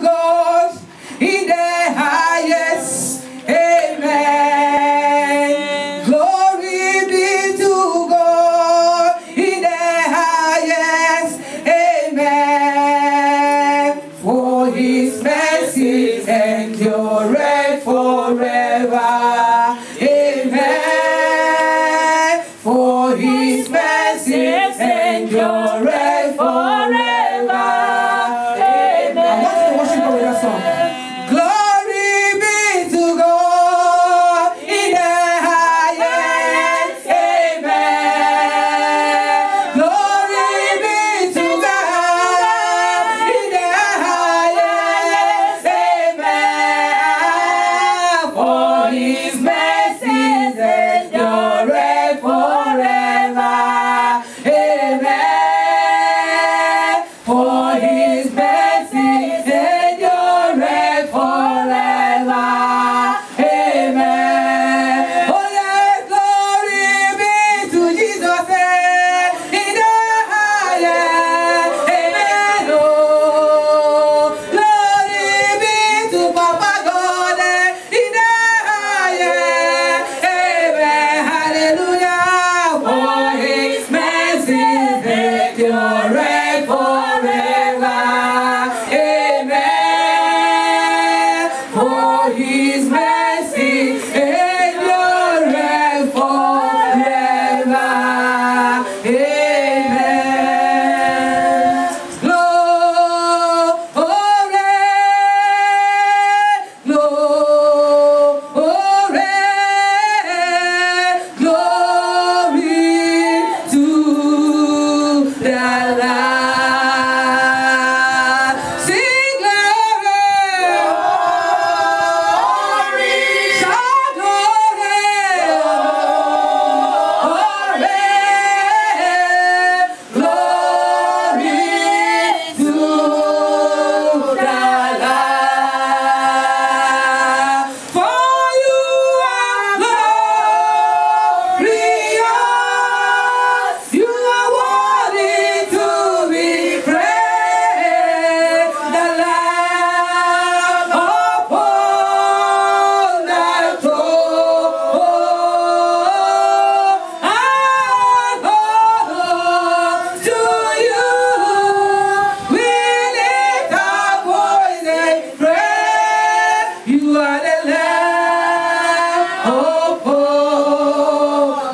God in the highest. Amen. Glory be to God in the highest. Amen. For his mercy endureth forever. Amen. For his mercy endureth forever. Amen. I want you to worship God with that song. Glory be to God in the highest. Amen. Glory be to God in the highest. Amen. For his mercies endureth forever. Amen. For his mercies endureth forever. Amen. Oh yes, glory be to Jesus in the highest. Amen. Oh, glory be to Papa God in the highest. Amen. Hallelujah. For his mercies endureth forever. Amen. For his mercies endureth forever. Amen. Glory to the Lamb. Sing glory. Shout glory. Glory to the Lamb. For you are glorious. You are worthy to be praised. The Lamb upon the throne. And to you we lift our voice and praise. You are the Lamb upon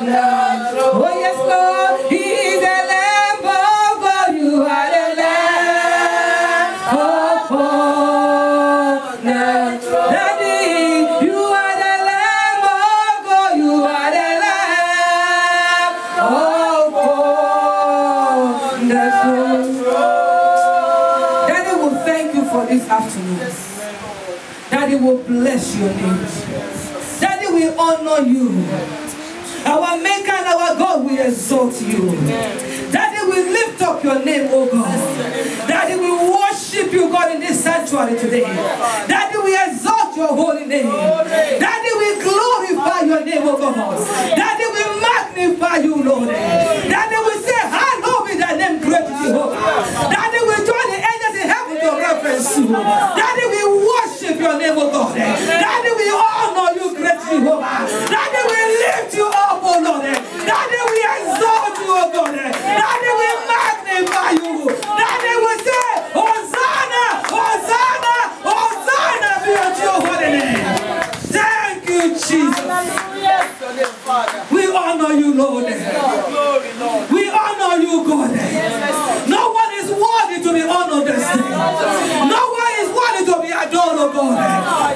the throne. Oh yes, Lord, He is the Lamb of God. You are the Lamb upon the throne. Daddy, you are the Lamb of God. You are the Lamb upon the throne. Daddy will thank you for this afternoon. Daddy will bless your name. Daddy will honor you. Our Maker and our God will exalt you. Daddy will lift up your name, oh God. Daddy will worship you, God, in this sanctuary today. Daddy will exalt your holy name. Daddy will glorify your name, oh God. Daddy will magnify you, Lord. Daddy will say, hallowed be thy name, great Jehovah. Daddy will join the angels in heaven to reference you. Daddy will worship your name, oh God. Daddy will honor you, great Jehovah. Daddy will lift you up, oh Lord. Daddy will exalt you, oh God. Daddy will magnify you. Daddy will say, Hosanna, Hosanna, Hosanna be unto your holy name. Thank you, Jesus. We honor you, Lord. We honor you, God. No one is worthy to be honored this day. No one is worthy to be adored, oh God.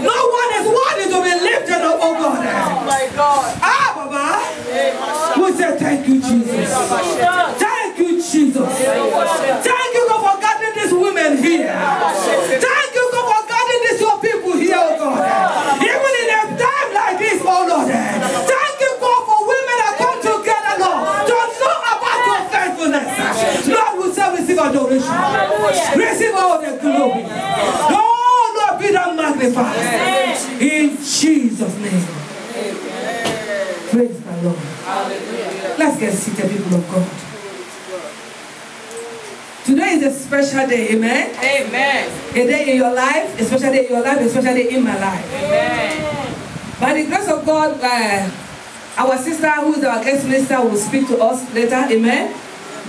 No one is worthy to be lifted up, oh God. Ah, Baba. We say thank you, Jesus. Thank you, Jesus. Thank you, God, for gathering these women here. Thank you, God, for gathering these your people here, oh God. Even in a time like this, oh Lord. Thank you, God, for women that come together, Lord, to know about your faithfulness. Lord, we say receive adoration. Receive all the glory. Oh, Lord, be thou magnified. In Jesus' name. Praise the Lord. Let's get seated, people of God. Today is a special day, amen? Amen. A day in your life, a special day in your life, a special day in my life. Amen. By the grace of God, our sister who is our guest minister will speak to us later, amen?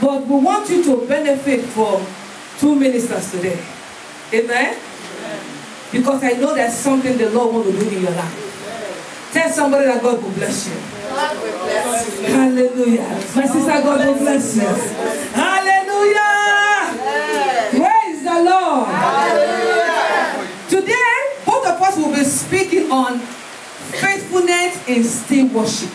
But we want you to benefit from 2 ministers today, amen? Because I know there's something the Lord wants to do in your life. Tell somebody that God will bless you. God will bless you. Hallelujah. My sister, God will bless you. Hallelujah. Praise the Lord. Hallelujah. Today, both of us will be speaking on faithfulness in still worship.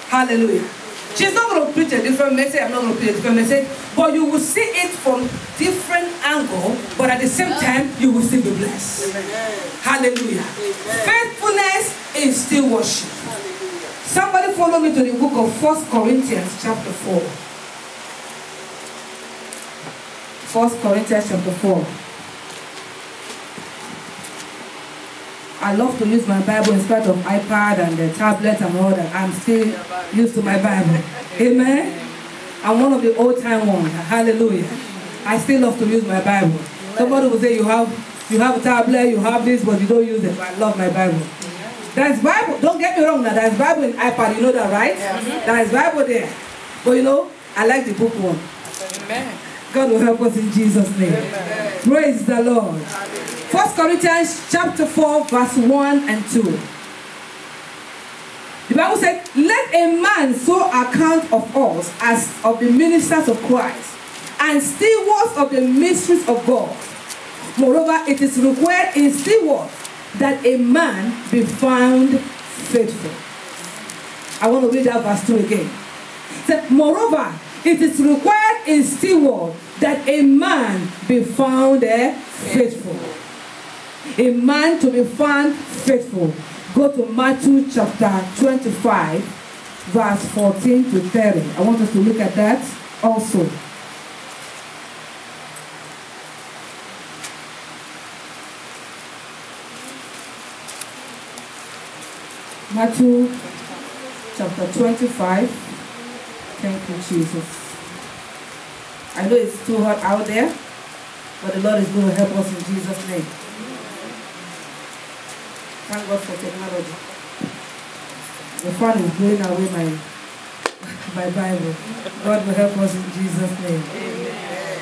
Hallelujah. She's not going to preach a different message. I'm not going to preach a different message. But you will see it from different angle. But at the same time, you will still be blessed. Hallelujah. Faithfulness in still worship. Somebody follow me to the book of 1 Corinthians chapter 4. 1 Corinthians chapter 4. I love to use my Bible in spite of iPad and the tablet and all that. I'm still used to my Bible. Amen. I'm one of the old time ones. Hallelujah. I still love to use my Bible. Somebody will say you have a tablet, you have this, but you don't use it. I love my Bible. There's Bible. Don't get me wrong now. There's Bible in iPad. You know that, right? There's Bible there. But you know, I like the book one. Amen. God will help us in Jesus' name. Amen. Praise the Lord. 1 Corinthians chapter 4 verse 1 and 2. The Bible said, let a man so account of us as of the ministers of Christ and stewards of the mysteries of God. Moreover, it is required in stewards that a man be found faithful. I want to read that verse 2 again. It said, moreover, it is required in steward that a man be found faithful. A man to be found faithful. Go to Matthew chapter 25, verse 14 to 30. I want us to look at that also. Matthew chapter 25. Thank you, Jesus. I know it's too hot out there, but the Lord is going to help us in Jesus' name. Thank God for technology. The fan is blowing away my Bible. God will help us in Jesus' name. Amen.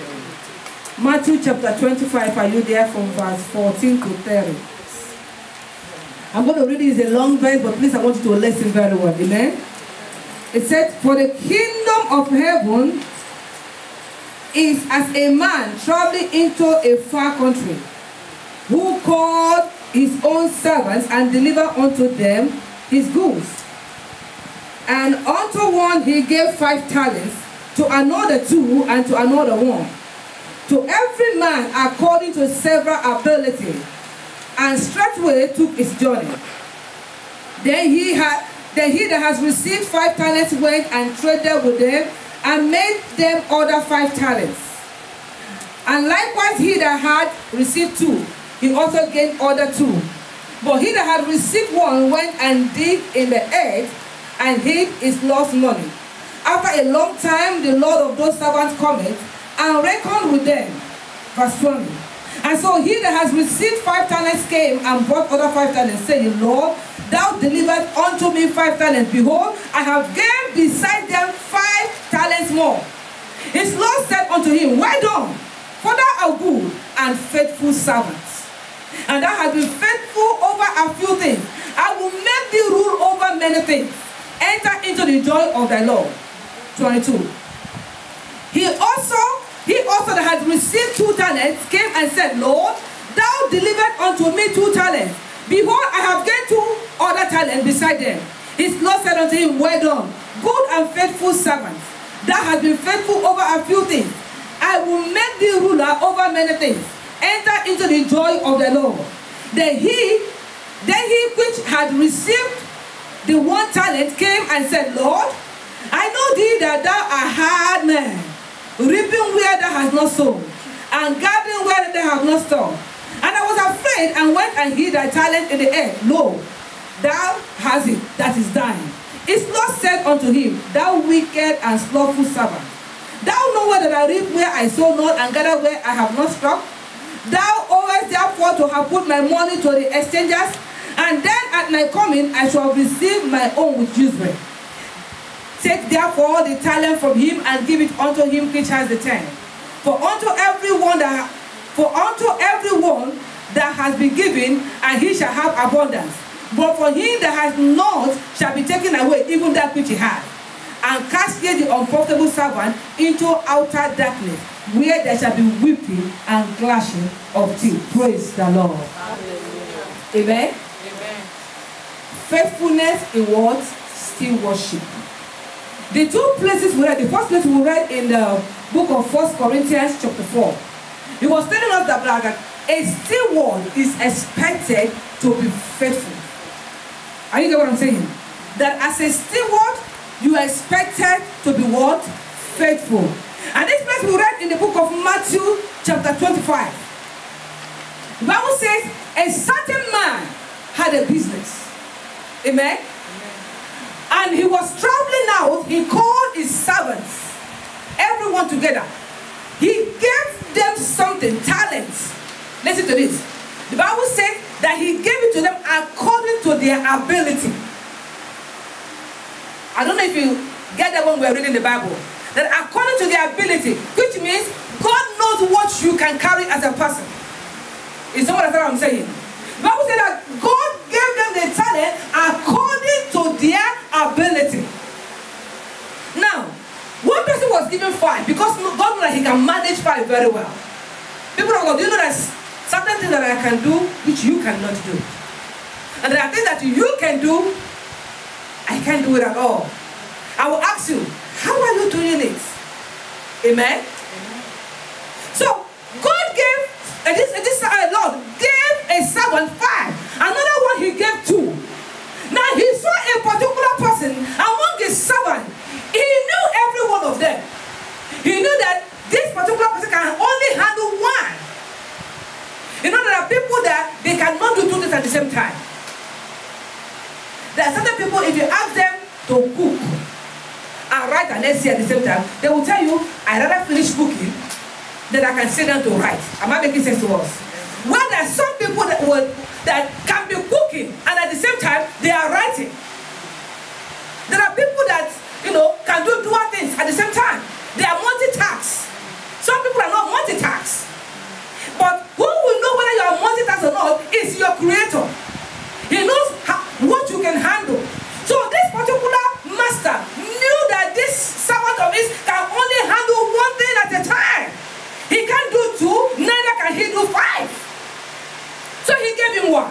Matthew chapter 25, are you there from verse 14 to 30? I'm going to read it. It's a long verse, but please I want you to listen very well. Amen. It said, for the kingdom of heaven is as a man traveling into a far country, who called his own servants and delivered unto them his goods. And unto one he gave 5 talents, to another 2, and to another 1. To every man according to several ability, and straightway took his journey. Then he that has received 5 talents went and traded with them, and made them other 5 talents. And likewise he that had received 2, he also gained other 2. But he that had received 1 went and digged in the earth, and hid his lost money. After a long time the Lord of those servants cometh, and reckoned with them. Verse 20. And so he that has received 5 talents came and brought other 5 talents, saying, Lord, thou delivered unto me 5 talents. Behold, I have gained beside them 5 talents more. His Lord said unto him, well done, for thou art good and faithful servant. And thou hast been faithful over a few things. I will make thee rule over many things. Enter into the joy of thy Lord. 22. He also that had received 2 talents came and said, Lord, thou delivered unto me 2 talents. Behold, I have gained 2 other talents beside them. His Lord said unto him, well done, good and faithful servant. Thou hast been faithful over a few things. I will make thee ruler over many things. Enter into the joy of the Lord. Then he which had received the 1 talent came and said, Lord, I know thee that thou art hard man, reaping where thou hast not sown, and gathering where thou hast not stored. And I was afraid, and went and hid thy talent in the earth. Lo, thou hast it that is thine. His Lord said unto him, thou wicked and slothful servant, Thou knowest that I reap where I sow not, and gather where I have not struck. Thou owest therefore to have put my money to the exchangers, and then at my coming I shall receive my own with usury. Take therefore the talent from him, and give it unto him which has the 10. For unto everyone that has been given, and he shall have abundance. But for him that has not shall be taken away even that which he has. And cast ye the unprofitable servant into outer darkness, where there shall be weeping and clashing of teeth. Praise the Lord. Amen. Amen. Faithfulness in what? Still worship. The two places we read, the first place we read in the book of 1 Corinthians chapter 4. He was telling us that a steward is expected to be faithful. Are you get what I'm saying? That as a steward, you are expected to be what? Faithful. And this place we read in the book of Matthew chapter 25. The Bible says, a certain man had a business. Amen? And he was traveling out. He called his servants, everyone together. He gave them something, talents. Listen to this. The Bible says that he gave it to them according to their ability. I don't know if you get that when we're reading the Bible. That according to their ability, which means God knows what you can carry as a person. Is that what I'm saying? The Bible says that God gave them the talent according to their ability. Now, one person was given 5 because God knew that he can manage 5 very well. People of God, do you know that certain things that I can do which you cannot do? And there are things that you can do, I can't do it at all. I will ask you, how are you doing it? Amen? So, God gave, this Lord gave a servant 5. Another one he gave 2. Now he saw a particular person among his servants. He knew every one of them. He knew that this particular person can only handle 1. You know, there are people that they cannot do 2 things at the same time. There are certain people, if you ask them to cook and write an essay at the same time, they will tell you, I'd rather finish cooking than I can sit down to write. Am I making sense to us? Well, there are some people that can be cooking and at the same time, they are writing. There are people that, can do dual things at the same time. They are multitask. Some people are not multitask. But who will know whether you are multitask or not is your creator. He knows what you can handle. So this particular master knew that this servant of his can only handle 1 thing at a time. He can't do 2, neither can he do 5. So he gave him 1.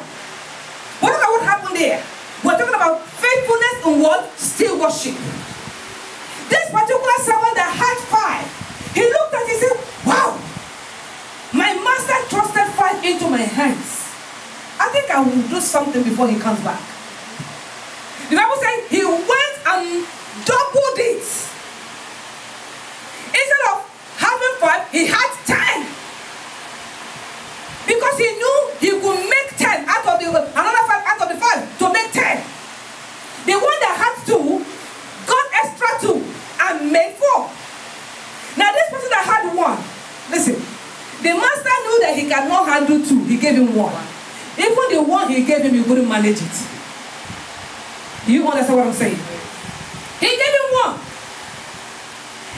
But look at what happened there. We're talking about faithfulness in what? Still worship. This particular servant that had 5, he looked at it and said, wow, my master trusted 5 into my hands. I think I will do something before he comes back. The Bible says he went and doubled it. Instead of having 5, he had 10. Because he knew he could make 10 out of another 5 out of the 5 to make 10. The one that had 2 got extra 2 and made 4. Now this person that had 1, listen, the master knew that he cannot handle 2. He gave him 1. Even the 1 he gave him, he couldn't manage it. Do you understand what I'm saying? He gave him 1.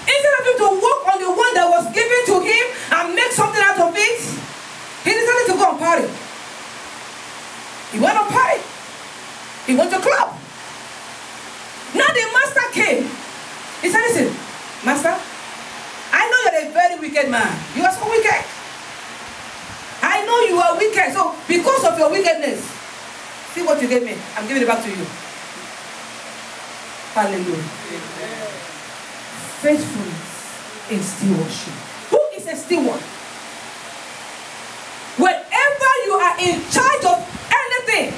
Instead of him to work on the one that was given to him and make something out of it, he decided to go and party. He went on party. He went to club. Now the master came. He said, listen, master, I know you're a very wicked man. You are so wicked. I know you are wicked. So because of your wickedness, see what you gave me. I'm giving it back to you. Hallelujah. Amen. Faithfulness in stewardship. Who is a steward? Whenever you are in charge of anything,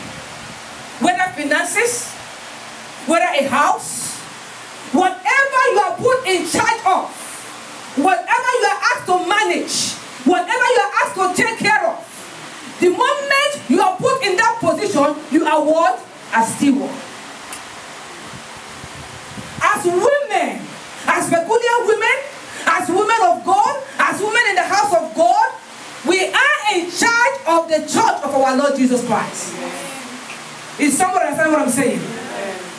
whether finances, whether a house, whatever you are put in charge of, whatever you are asked to manage, whatever you are asked to take care of, the moment you are put in that position, you are what? A steward. As women, as peculiar women, men of God, as women in the house of God, we are in charge of the church of our Lord Jesus Christ. Is somebody understand what I'm saying?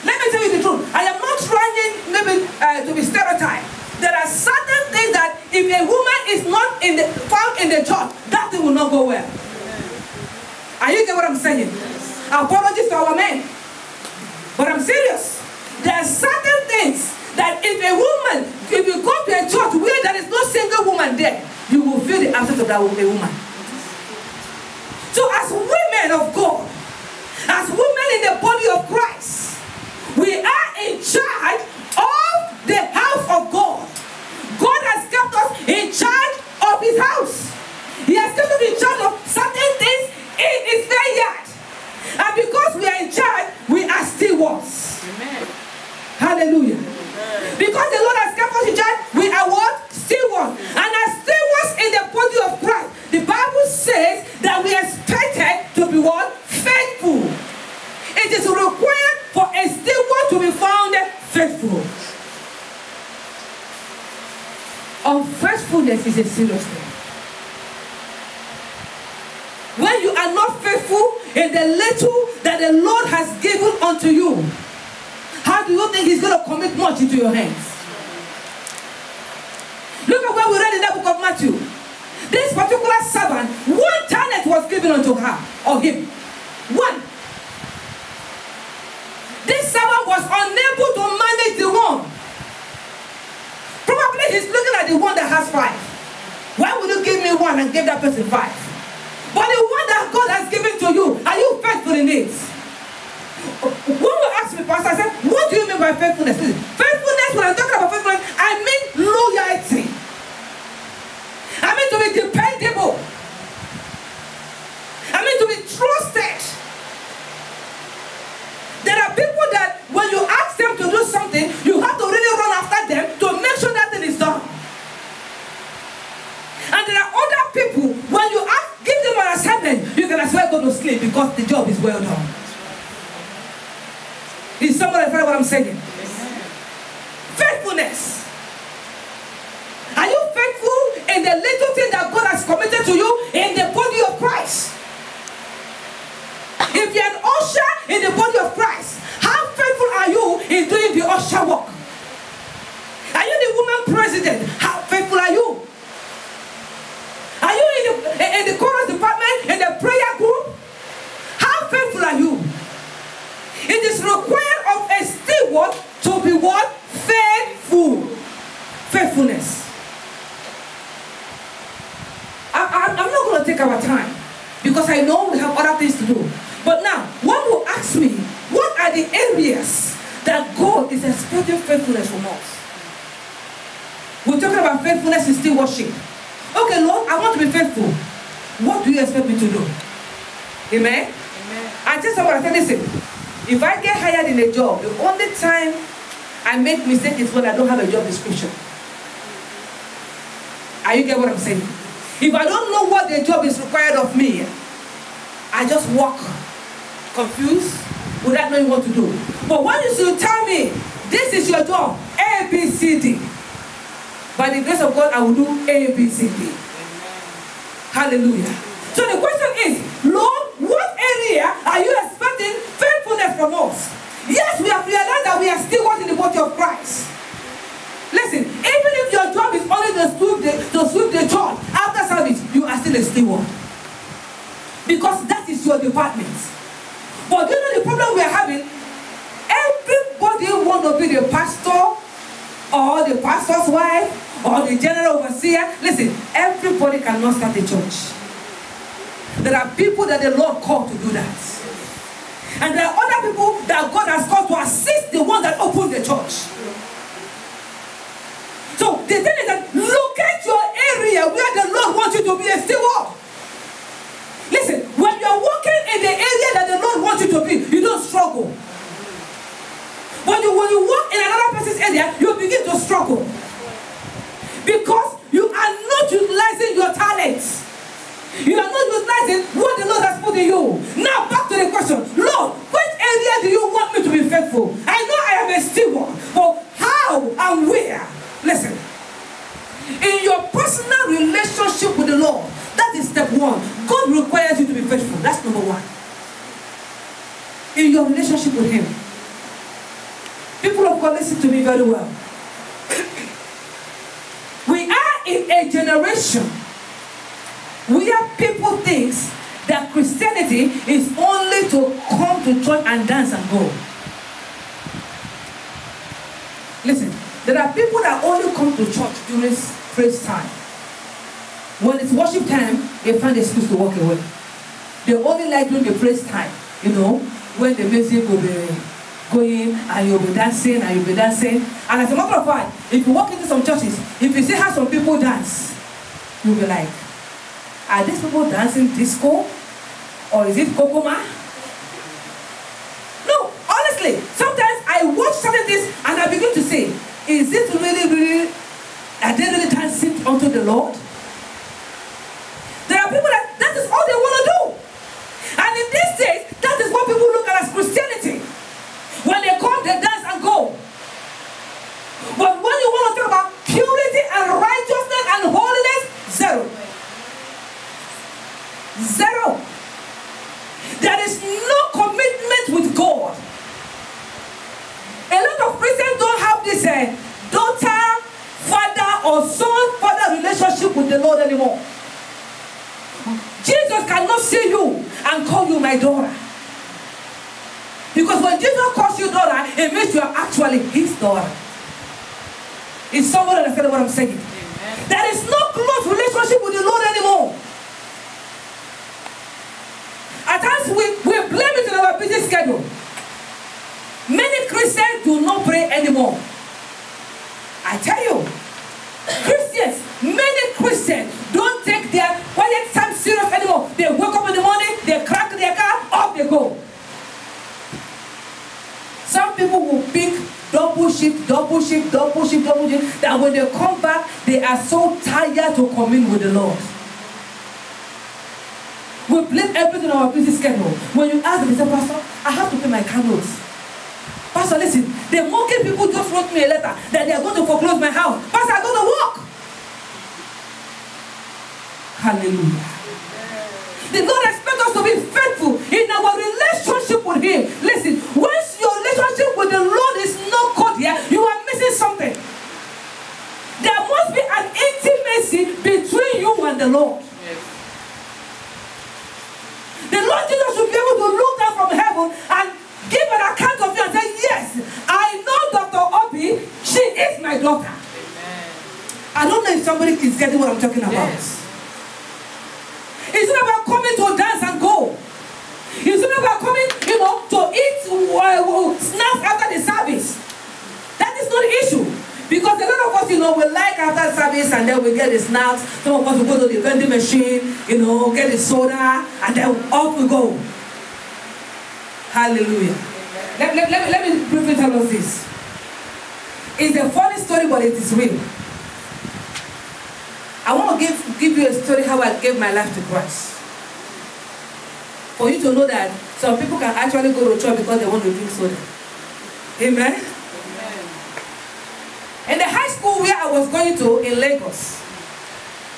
Let me tell you the truth. I am not trying maybe to be stereotyped. There are certain things that if a woman is not found in the church, that thing will not go well. Are you getting what I'm saying? Apologies to our men. But I'm serious. There are certain things that if a woman, if you go to a church where there is no single woman there, you will feel the absence of that woman. So as women of God, as women in the body of Christ, we are in charge of the house of God. God has kept us in charge of his house. He has kept us in charge of certain things in his vineyard. And because we are in charge, we are stewards. Amen. Hallelujah. Amen. Because the Lord has kept us in charge, we are what? Stewards. And as stewards in the body of Christ, the Bible says that we are expected to be what? Faithful. It is required for a steward to be found faithful. Unfaithfulness is a serious thing. When you are not faithful in the little that the Lord has given unto you, how do you think he's going to commit much into your hands? Look at what we read in that book of Matthew. This particular servant, 1 talent was given unto her or him. 1. This servant was unable to manage the one. Probably he's looking at the one that has 5. Why would you give me 1 and give that person 5? But the one that God has given to you, are you faithful in it? When you ask me, Pastor, I said, what do you mean by faithfulness? Faithfulness, when I'm talking about faithfulness, I mean loyalty. I mean to be dependable. I mean to be trusted. There are people that when you ask them to do something, you have to really run after them to make sure that thing is done. And there are other people, when you give them an assignment, you can as well go to sleep because the job is well done. Is somebody understand what I'm saying? Faithfulness. Are you faithful in the little thing that God has committed to you in the body of Christ? If you're an usher in the body of Christ, how faithful are you in doing the usher work? Are you the woman president? How faithful are you? Are you in the chorus department, in the prayer group? How faithful are you? It is required of a steward to be what? Faithful. Faithfulness. I'm not going to take our time because I know we have other things to do. But now, one will ask me, what are the areas that God is expecting faithfulness from us? We're talking about faithfulness in stewardship. Okay, Lord, I want to be faithful. What do you expect me to do? Amen? Amen. I tell somebody, I say, listen, if I get hired in a job, the only time I make mistakes is when I don't have a job description. Are you getting what I'm saying? If I don't know what the job is required of me, I just walk confused without knowing what to do. But when you should tell me, this is your job, A, B, C, D. By the grace of God, I will do A, B, C, D. Hallelujah. So the question is, Lord, what area are you expecting faithfulness from us? Yes, we have realized that we are still in the body of Christ. Listen, even if your job is only to sweep the church after service, you are still a steward. Because that is your department. But you know the problem we are having? Everybody wants to be the pastor or the pastor's wife or the general overseer. Listen, everybody cannot start a church. There are people that the Lord called to do that. And there are other people that God has called to assist the one that opened the church. So the thing is that locate your area where the Lord wants you to be a steward. Listen, when you are walking in the area that the Lord wants you to be, you don't struggle. But when you walk in another person's area, you begin to struggle. Because you are not utilizing your talents. You are not utilizing what the Lord has put in you. Now back to the question. Lord, which area do you want me to be faithful? I know I am a steward, but how and where? Listen. In your personal relationship with the Lord, that is step one. God requires you to be faithful. That's number one. In your relationship with Him. People of God, listen to me very well. We are in a generation where people think that Christianity is only to come to church and dance and go. Listen, there are people that only come to church during praise time. When it's worship time, they find excuse to walk away. They only like during the praise time, you know, when the music will be going and you'll be dancing and you'll be dancing. And as a matter of fact, if you walk into some churches, if you see how some people dance, you'll be like, are these people dancing disco? Or is it kokoma? No, honestly, sometimes I watch certain things and I begin to say, is it really, are they really dancing unto the Lord? There are people that is all they want to do. And in these days, that is what people look at as Christianity. When they come, they dance and go. But when you want to talk about purity and righteousness and holiness, zero. Zero. There is no commitment with God. A lot of Christians don't have this daughter, father, or son-father relationship with the Lord anymore. Jesus cannot see you and call you my daughter. Because when Jesus calls you daughter, it means you are actually his daughter. Is someone understand what I'm saying? Amen. There is no close relationship with the Lord anymore. At times we blame it in our busy schedule. Many Christians do not pray anymore. I tell you, Christians, many Christians don't take their quiet time serious anymore. They wake up in the morning, they crack their car, off they go. Some people will pick double shift, that when they come back, they are so tired to commune with the Lord. We blame everything on our busy schedule. When you ask them, they say, Pastor, I have to pay my car notes. Pastor, listen, the mortgage people just wrote me a letter that they are going to foreclose my house. Pastor, I'm going to walk. Hallelujah. The Lord expects us to be faithful in our relationship with Him. Listen, once your relationship with the Lord is not good here, you are missing something. There must be an intimacy between you and the Lord. Yes. The Lord Jesus should be able to look down from heaven and give an account of you and say, yes, I know Dr. Obi, she is my daughter. Amen. I don't know if somebody is getting what I'm talking about. Yes. It's not about coming to dance and go. It's not about coming, to eat snacks after the service. That is not the issue. Because a lot of us, we like after service and then we get the snacks. Some of us will go to the vending machine, get the soda, and then off we go. Hallelujah. Let me briefly tell us this. It's a funny story, but it is real. I want to give you a story how I gave my life to Christ. For you to know that some people can actually go to church because they want to drink soda. Amen? Amen. In the high school where I was going to in Lagos,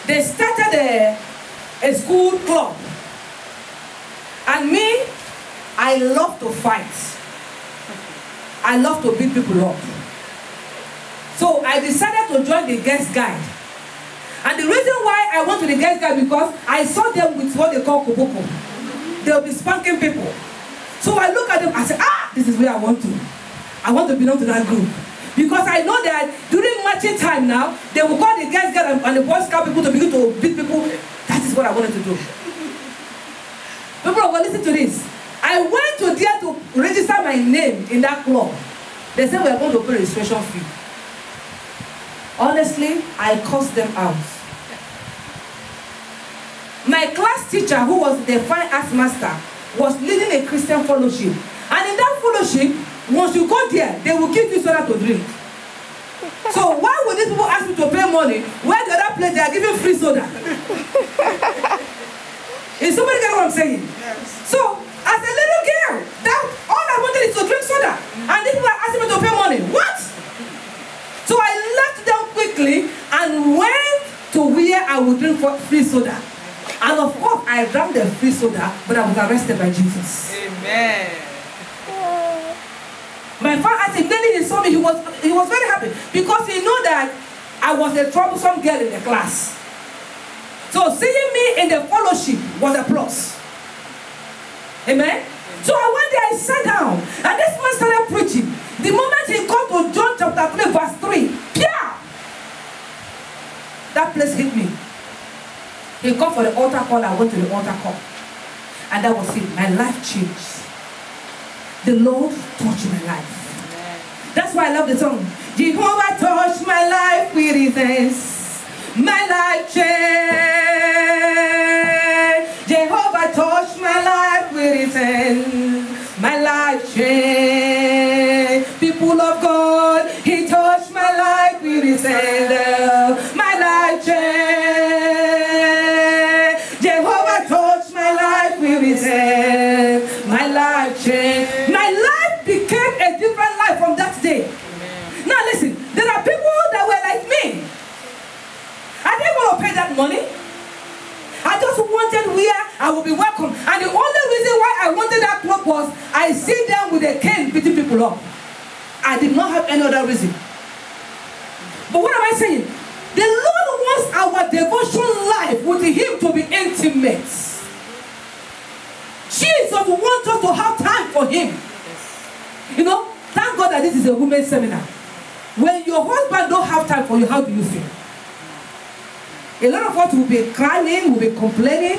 they started a school club. And me, I love to fight. I love to beat people up. So I decided to join the guest guide. And the reason why I went to the guest guide because I saw them with what they call koboko. They'll be spanking people. So I look at them, I say, this is where I want to. I want to belong to that group. Because I know that during matching time now, they will call the guest guide and the Boy Scout people to begin to beat people. That is what I wanted to do. People are going to listen to this. I went to there to register my name in that club. They said we are going to pay registration fee. Honestly, I cursed them out. My class teacher, who was the fine arts master, was leading a Christian fellowship. And in that fellowship, once you go there, they will give you soda to drink. So why would these people ask me to pay money where the other place they are giving free soda? Is somebody get what I'm saying? Yes. So, as a little girl, all I wanted is to drink soda. And these people are asking me to pay money. What? So I left them quickly and and went to where I would drink free soda. And of course, I drank the free soda, but I was arrested by Jesus. Amen. My father, as he saw me, he was very happy because he knew that I was a troublesome girl in the class. So seeing me in the fellowship was a plus. Amen? So I went there, I sat down, and this man started preaching. The moment he got to John chapter 3, verse 3, yeah, that place hit me. He called for the altar call, I went to the altar call. And that was it. My life changed. The Lord touched my life. Amen. That's why I love the song. Jehovah touched my life with his hands. My life changed. Jehovah touched my life with his hands. My life changed. People of God, he touched my life with his hands. My life changed. Jehovah touched my life with his hands. My life changed. My life became a different life from that day. Amen. Now listen, there are people that were like me. I didn't want to pay that money. I just wanted where I would be welcome. And the only reason why I wanted that club was I sit down with a cane beating people up. I did not have any other reason. But what am I saying? The Lord wants our devotion life with him to be intimate. Jesus wants us to have time for him. You know, thank God that this is a women's seminar. When your husband don't have time for you, how do you feel? A lot of us will be crying, will be complaining.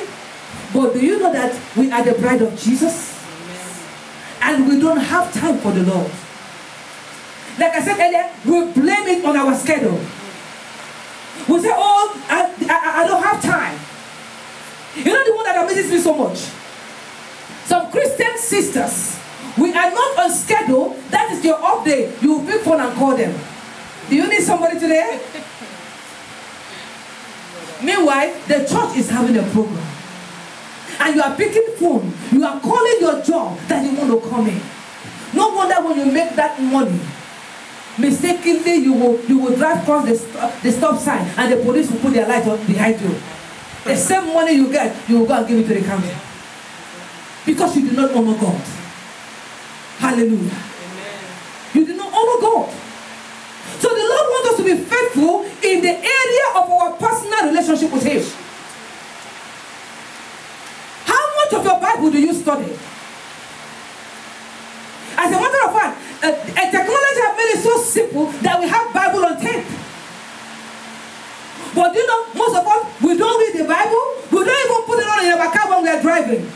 But do you know that we are the bride of Jesus? And we don't have time for the Lord. Like I said earlier, we blame it on our schedule. We say, oh, I don't have time. You know the one that amazes me so much? Some Christian sisters, we are not on schedule. That is your off day. You will pick phone and call them. Do you need somebody today? Meanwhile, the church is having a program. And you are picking phone. You are calling your job that you want to come in. No wonder when you make that money, mistakenly you will drive across the stop sign and the police will put their light on behind you. The same money you get, you will go and give it to the county. Because you do not honor God. Hallelujah. Amen. You do not honor God. So the Lord wants us to be faithful in the area of our personal relationship with him. How much of your Bible do you study? As a matter of fact, technology has made it so simple that we have Bible on tape. But you know, most of us, we don't read the Bible. We don't even put it on in our car when we are driving.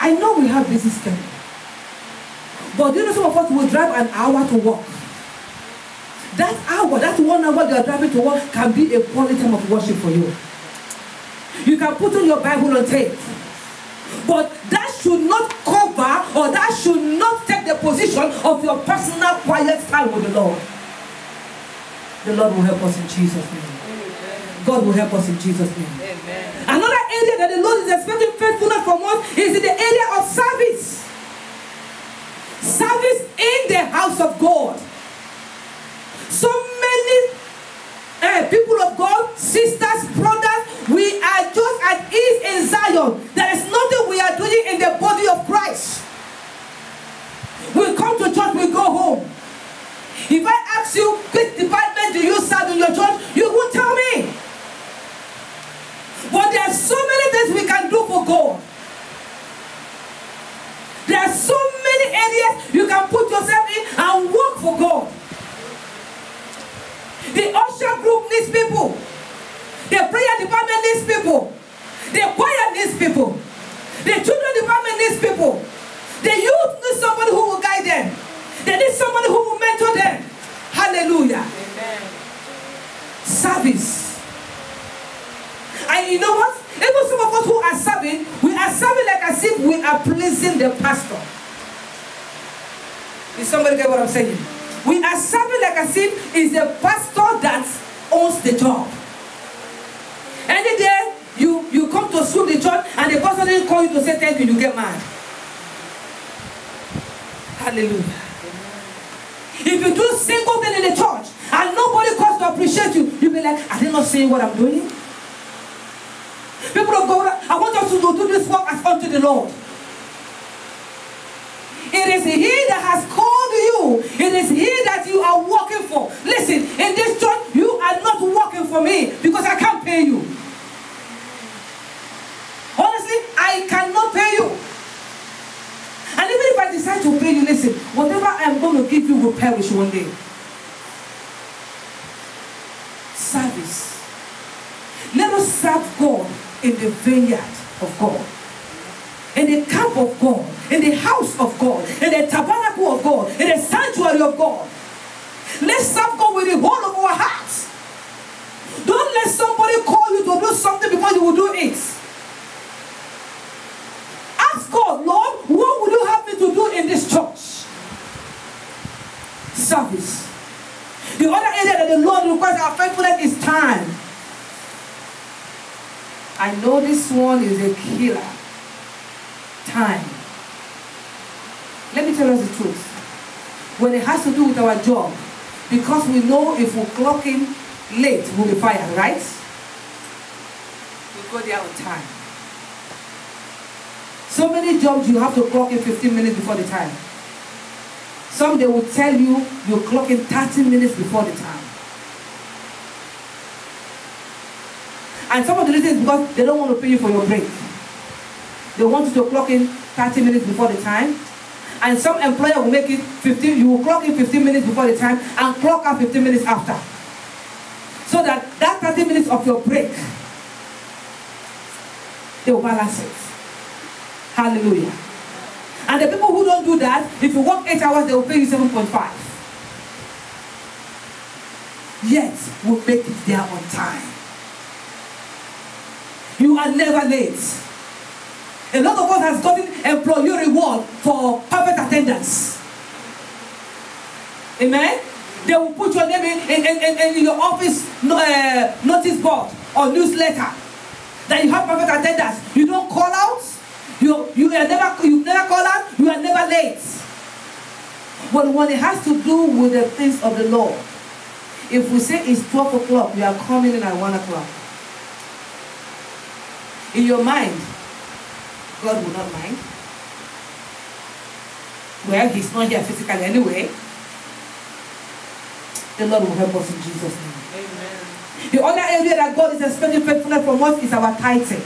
I know we have busy schedule. But you know, some of us will drive an hour to work. That hour, that 1 hour you are driving to work can be a quality time of worship for you. You can put on your Bible on tape. But that should not cover or that should not take the position of your personal quiet time with the Lord. The Lord will help us in Jesus' name. Amen. God will help us in Jesus' name. Amen. Another area that the Lord is expecting faithfulness from us is in the area of service. Service in the house of God. So many people of God, sisters, brothers, we are just at ease in Zion. There is nothing we are doing in the body of Christ. We come to church, we go home. If I ask you, which department do you serve in your church, you won't tell me. But there are so many things we can do for God. There are so many areas you can put yourself in and work for God. The usher group needs people. The prayer department needs people. The choir needs people. The children department needs people. The youth needs somebody who will guide them. They need somebody who will mentor them. Hallelujah. Amen. Service. And you know what? Even some of us who are serving, we are serving like as if we are pleasing the pastor. Is somebody get what I'm saying? We are serving like as if it's the pastor that owns the job. Any day you come to sweep the church and the pastor didn't call you to say thank you, you get mad. Hallelujah. If you do single thing in the church and nobody comes to appreciate you, you'll be like, are they not saying what I'm doing? People of God, I want us to do this work as unto the Lord. It is He that has called you. It is He that you are working for. Listen, in this church, you are not working for me because I can't pay you. Honestly, I cannot pay you. And even if I decide to pay you, listen, whatever I'm going to give you will perish one day. Service. Let us serve God in the vineyard of God, in the camp of God, in the house of God, in the tabernacle of God, in the sanctuary of God. Let's serve God with the whole of our hearts. Don't let somebody call you to do something before you will do it. Ask God, Lord, what will you have me to do in this church? Service. The other area that the Lord requires our faithfulness is time. I know this one is a killer. Time. Let me tell us the truth. When it has to do with our job, because we know if we clock in late, we'll be fired, right? We go there on time. So many jobs you have to clock in 15 minutes before the time. Some they will tell you you clock in 30 minutes before the time. And some of the reasons is because they don't want to pay you for your break. They want you to clock in 30 minutes before the time. And some employer will make it 15, you will clock in 15 minutes before the time and clock out 15 minutes after. So that 30 minutes of your break, they will balance it. Hallelujah. And the people who don't do that, if you work 8 hours, they will pay you 7.5. Yet, we'll make it there on time. You are never late. A lot of us has gotten employee reward for perfect attendance. Amen? They will put your name in your office notice board or newsletter that you have perfect attendance. You don't call out. You never call out. You are never late. But when it has to do with the things of the Lord, if we say it's 12 o'clock, you are coming in at 1 o'clock. In your mind, God will not mind. Well, He's not here physically anyway. The Lord will help us in Jesus' name. Amen. The other area that God is expecting faithfulness from us is our tithing.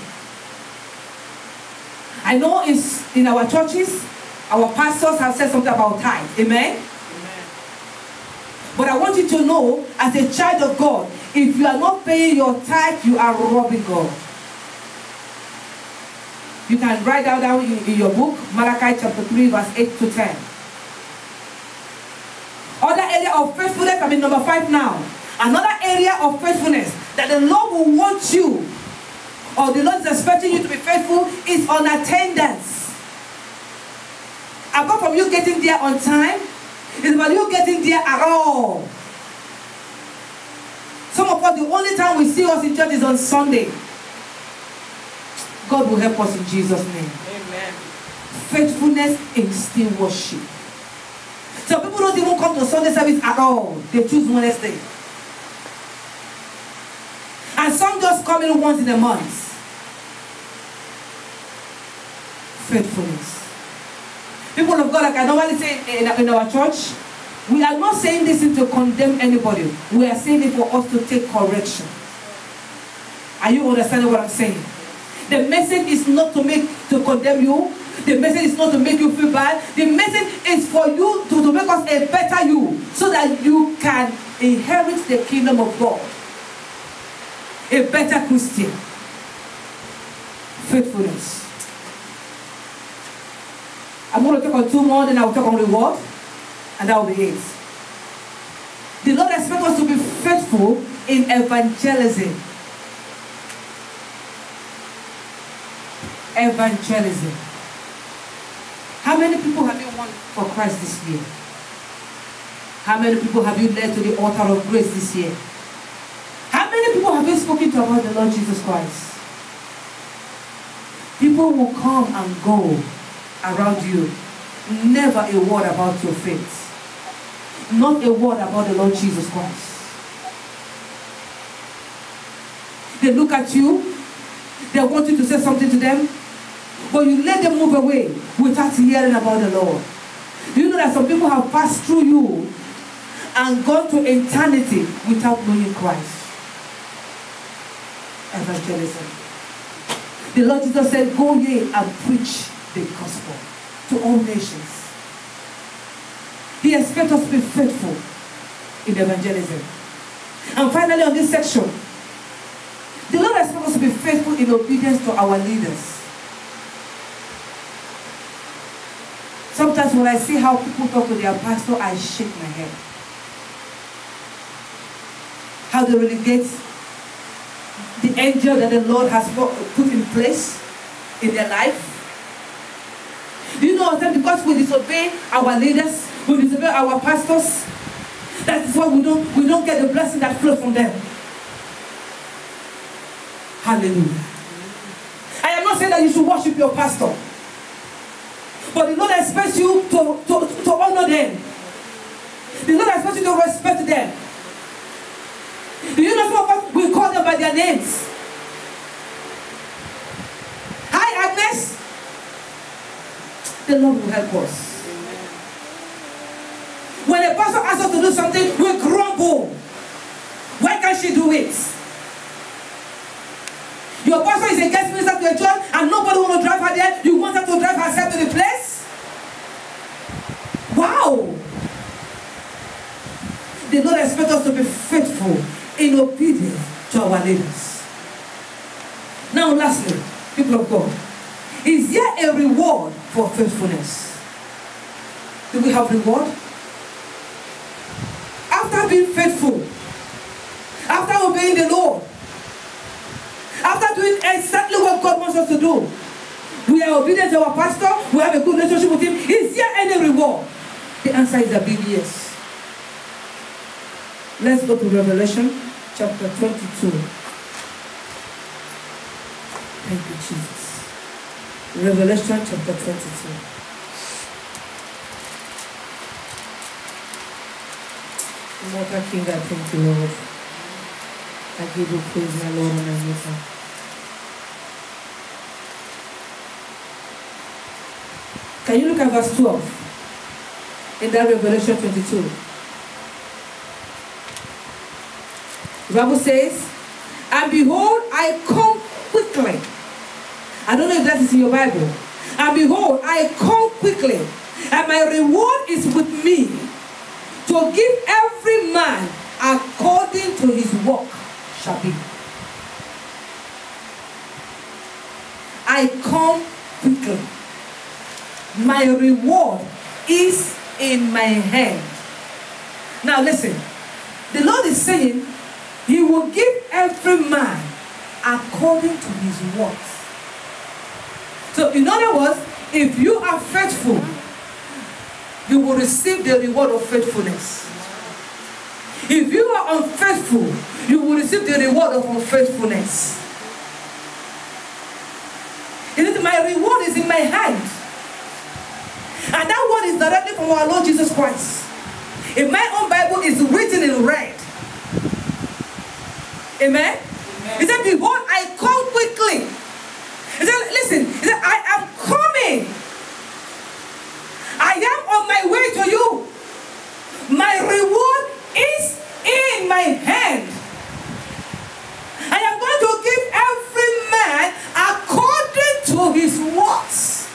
I know it's in our churches, our pastors have said something about tithe. Amen? Amen. But I want you to know, as a child of God, if you are not paying your tithe, you are robbing God. You can write that down in your book, Malachi chapter 3, verse 8 to 10. Other area of faithfulness, I mean number 5 now. Another area of faithfulness that the Lord will want you, or the Lord is expecting you to be faithful, is on attendance. Apart from you getting there on time, it's about you getting there at all. Some of us, the only time we see us in church is on Sunday. God will help us in Jesus' name. Amen. Faithfulness in still worship. Some people don't even come to Sunday service at all. They choose Wednesday. And some just come in once in a month. Faithfulness. People of God, like I normally say in our church, we are not saying this to condemn anybody. We are saying it for us to take correction. Are you understanding what I'm saying? The message is not to condemn you. The message is not to make you feel bad. The message is for you to make us a better you, so that you can inherit the kingdom of God. A better Christian. Faithfulness. I'm going to talk on 2 more, then I will talk on reward, and that will be it. The Lord expects us to be faithful in evangelism. Evangelism. How many people have you won for Christ this year? How many people have you led to the altar of grace this year? How many people have you spoken to about the Lord Jesus Christ? People will come and go around you. Never a word about your faith. Not a word about the Lord Jesus Christ. They look at you. They want you to say something to them. But you let them move away without hearing about the Lord. Do you know that some people have passed through you and gone to eternity without knowing Christ? Evangelism. The Lord Jesus said, go ye and preach the gospel to all nations. He expects us to be faithful in evangelism. And finally, on this section, the Lord expects us to be faithful in obedience to our leaders. Sometimes when I see how people talk to their pastor, I shake my head. How they relegate the angel that the Lord has put in place in their life. Do you know that because we disobey our leaders, we disobey our pastors, that is why we don't get the blessing that flows from them. Hallelujah. I am not saying that you should worship your pastor, but the Lord expects you to honor them. The Lord expects you to respect them. Do you know some of us, we call them by their names? Hi, Agnes. The Lord will help us. When a pastor asks us to do something, we grumble. Why can't she do it? Your pastor is a guest minister to a church and nobody wants to drive her there. You want her to drive herself to the place? Wow. The Lord expects us to be faithful in obedience to our leaders. Now lastly, people of God, is there a reward for faithfulness? Do we have reward? After being faithful, after obeying the Lord, after doing exactly what God wants us to do, we are obedient to our pastor, we have a good relationship with him, is there any reward? The answer is a big yes. Let's go to Revelation chapter 22. Thank you, Jesus. Revelation chapter 22. Immortal King, I thank you, Lord. I give you praise, my Lord and my Maker. Can you look at verse 12 in that Revelation 22? The Bible says, and behold, I come quickly. I don't know if that is in your Bible. And behold, I come quickly, and my reward is with me, to give every man according to his work shall be. I come quickly. My reward is in my hand. Now listen, the Lord is saying he will give every man according to his works. So in other words, if you are faithful, you will receive the reward of faithfulness. If you are unfaithful, you will receive the reward of unfaithfulness. My reward is in my hand. And that word is directly from our Lord Jesus Christ. In my own Bible, it's written in red. Amen? He said, behold, I come quickly. He said, listen, he said, I am coming. I am on my way to you. My reward is in my hand. I am going to give every man according to his works.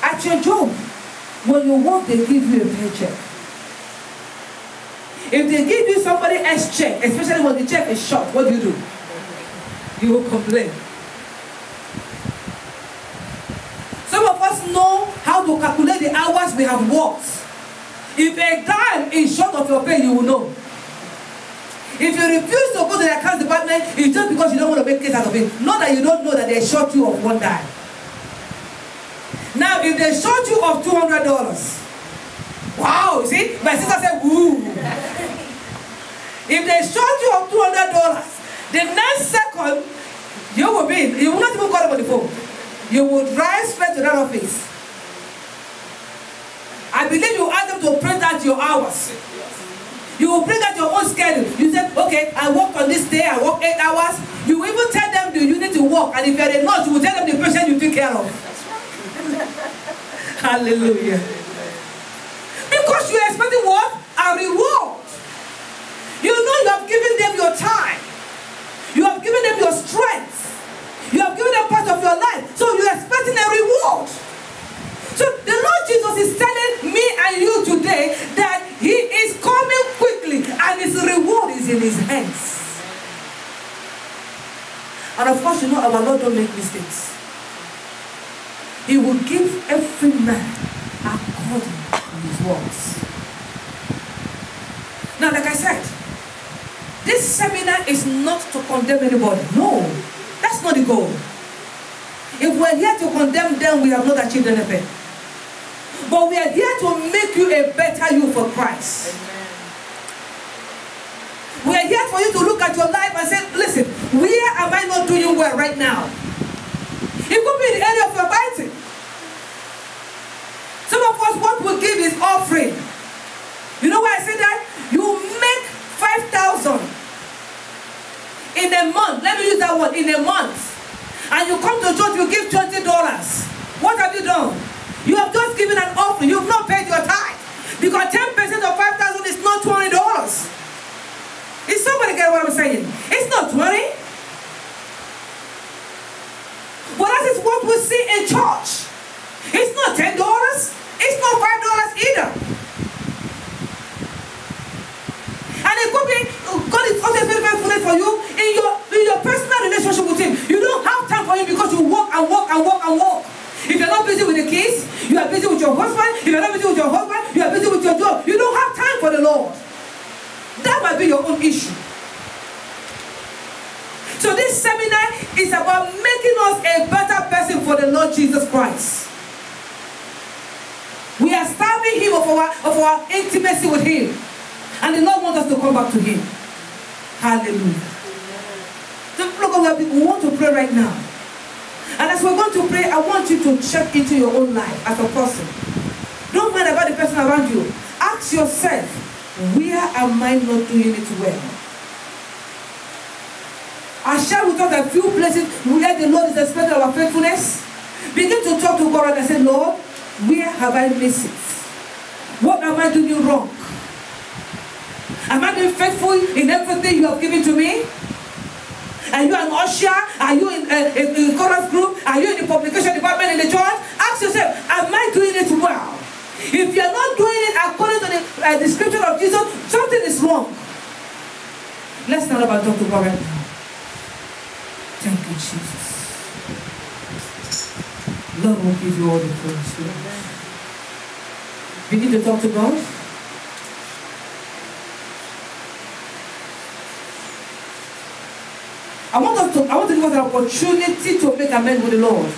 At your job, when you work, they give you a paycheck. If they give you somebody else's check, especially when the check is short, what do? You will complain. Some of us know how to calculate the hours we have worked. If a dime is short of your pay, you will know. If you refuse to go to the accounts department, it's just because you don't want to make case out of it. Not that you don't know that they short you of one dime. Now, if they short you of $200, wow, see? My sister said, woo. If they short you of $200, the next second, you will not even call them on the phone. You will drive straight to that office. I believe you ask them to print out your hours. You will bring out your own schedule. You say, okay, I work on this day, I work 8 hours. You will even tell them the unit to work. And if you're a nurse, you will tell them the patient you take care of. Hallelujah. Because you are expecting what? A reward. You know you have given them your time. You have given them your strength. You have given them part of your life. So you are expecting a reward. So the Lord Jesus is telling me and you today that He is coming quickly and His reward is in His hands. And of course, you know our Lord don't make mistakes. He will give every man according to his works. Now, like I said, this seminar is not to condemn anybody. No, that's not the goal. If we're here to condemn them, we have not achieved anything. But we are here to make you a better you for Christ. Amen. We are here for you to look at your life and say, listen, where am I not doing well right now? It could be in the area of your writing. Some of us, what we give is offering. You know why I say that? You make 5,000 in a month. Let me use that word, in a month. And you come to church, you give $20. What have you done? You have just given an offering. You have not paid your tithe. Because 10% of 5,000 is not $20. Is somebody get what I'm saying? It's not 20. But that is what we see in church. It's not $10. It's not $5 either. And it could be, God is also very faithful for you in your personal relationship with Him. You don't have time for Him because you walk and walk and walk and walk. If you're not busy with the kids, you are busy with your husband. If you're not busy with your husband, you are busy with your job. You don't have time for the Lord. That might be your own issue. So this seminar is about making us a better person for the Lord Jesus Christ. We are starving Him of our intimacy with Him. And the Lord wants us to come back to Him. Hallelujah. So look, we want to pray right now. And as we're going to pray, I want you to check into your own life as a person. Don't mind about the person around you. Ask yourself, where am I not doing it well? I share with us a few places where the Lord is expecting our faithfulness. Begin to talk to God and say, Lord, where have I missed it? What am I doing wrong? Am I being faithful in everything you have given to me? Are you an usher? Are you in a chorus group? Are you in the publication department in the church? Ask yourself, am I doing it well? If you are not doing it according to the description of Jesus, something is wrong. Let's stand up and talk to God right now. Thank you, Jesus. Lord will give you all the praise. Begin to talk to God. I want to give us an opportunity to make amends with the Lord.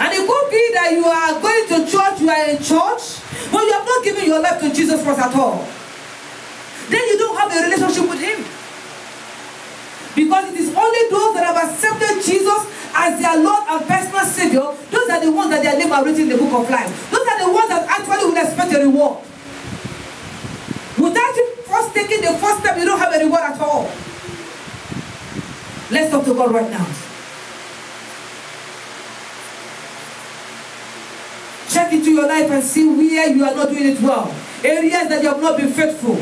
And it could be that you are going to church, you are in church, but you have not given your life to Jesus Christ at all. Then you don't have a relationship with Him. Because it is only those that have accepted Jesus as their Lord and personal Savior, those are the ones that their name are written in the book of life. Those are the ones that actually will expect a reward. Without you first taking the first step, you don't have a reward at all. Let's talk to God right now. Check into your life and see where you are not doing it well. Areas that you have not been faithful.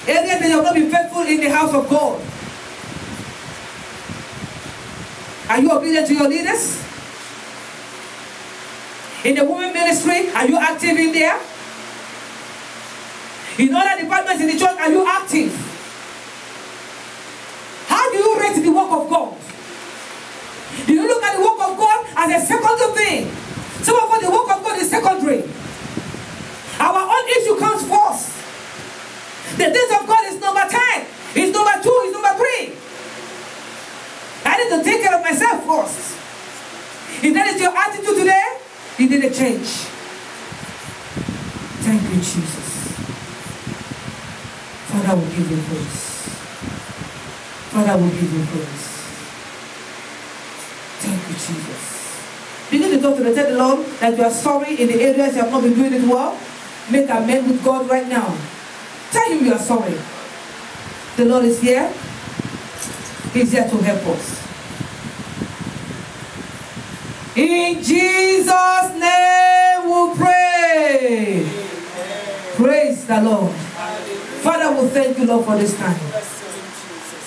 Areas that you have not been faithful in the house of God. Are you obedient to your leaders? In the women ministry, are you active in there? In other departments in the church, are you active? How do you rate the work of God? Do you look at the work of God as a secondary thing? Some of us, the work of God is secondary. Our own issue comes first. The things of God is number 10. It's number 2. It's number 3. I need to take care of myself first. If that is your attitude today, you need a change. Thank you, Jesus. Father, will give you praise. Father, will give you praise. Thank you, Jesus. Begin to talk to the tell the Lord that you are sorry in the areas you have not been doing it well. Make amends with God right now. Tell him you are sorry. The Lord is here. He's here to help us. In Jesus' name we pray. Praise the Lord. Father, we thank you, Lord, for this time.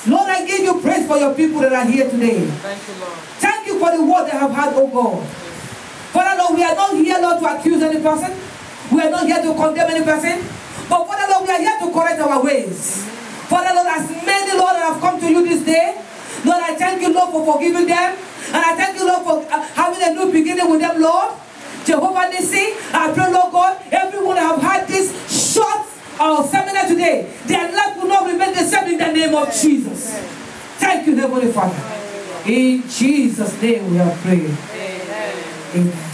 Lord, I give you praise for your people that are here today. Thank you, Lord. Thank you for the word they have had, oh God. Father, Lord, we are not here, Lord, to accuse any person. We are not here to condemn any person. But Father, Lord, we are here to correct our ways. Father, Lord, as many, Lord, that have come to you this day, Lord, I thank you, Lord, for forgiving them. And I thank you, Lord, for having a new beginning with them, Lord. Jehovah Nissi, I pray, Lord God, everyone that have had this short seminar today, their life will not remain the same in the name of Jesus. Thank you, Heavenly Father. In Jesus' name we have prayed. Amen.